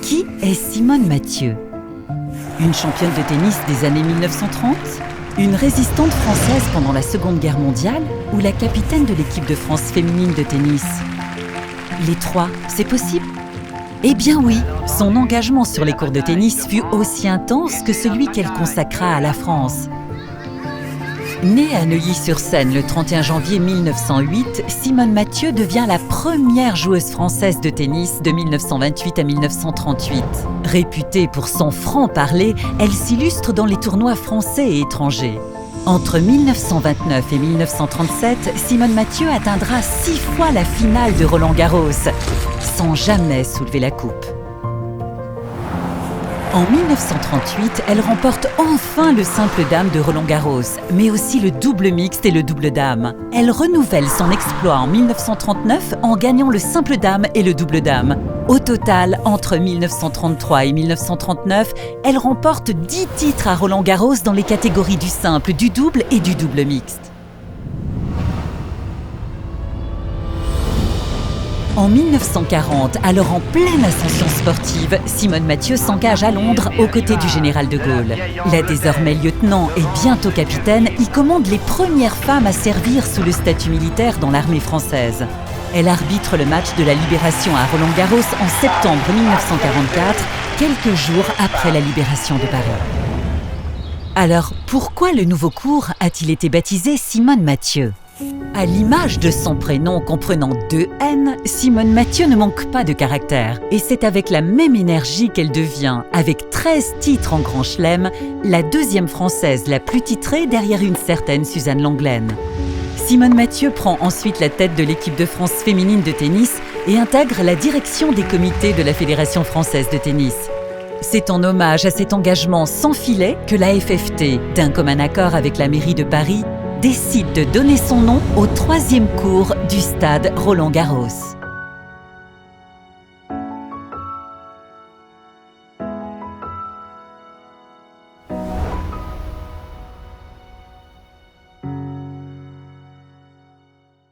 Qui est Simone Mathieu? Une championne de tennis des années 1930? Une résistante française pendant la Seconde Guerre mondiale? Ou la capitaine de l'équipe de France féminine de tennis? Les trois, c'est possible? Eh bien oui, son engagement sur les courts de tennis fut aussi intense que celui qu'elle consacra à la France. Née à Neuilly-sur-Seine le 31 janvier 1908, Simone Mathieu devient la première joueuse française de tennis de 1928 à 1938. Réputée pour son franc-parler, elle s'illustre dans les tournois français et étrangers. Entre 1929 et 1937, Simone Mathieu atteindra 6 fois la finale de Roland-Garros, sans jamais soulever la coupe. En 1938, elle remporte enfin le simple dame de Roland-Garros, mais aussi le double mixte et le double dame. Elle renouvelle son exploit en 1939 en gagnant le simple dame et le double dame. Au total, entre 1933 et 1939, elle remporte 10 titres à Roland-Garros dans les catégories du simple, du double et du double mixte. En 1940, alors en pleine ascension sportive, Simone Mathieu s'engage à Londres aux côtés du général de Gaulle. La désormais lieutenant et bientôt capitaine y commande les premières femmes à servir sous le statut militaire dans l'armée française. Elle arbitre le match de la Libération à Roland-Garros en septembre 1944, quelques jours après la libération de Paris. Alors, pourquoi le nouveau court a-t-il été baptisé Simone Mathieu? À l'image de son prénom comprenant 2 N, Simone Mathieu ne manque pas de caractère. Et c'est avec la même énergie qu'elle devient, avec 13 titres en Grand Chelem, la deuxième française la plus titrée derrière une certaine Suzanne Lenglen. Simone Mathieu prend ensuite la tête de l'équipe de France féminine de tennis et intègre la direction des comités de la Fédération française de tennis. C'est en hommage à cet engagement sans filet que la FFT, d'un commun accord avec la mairie de Paris, décide de donner son nom au 3e court du stade Roland-Garros.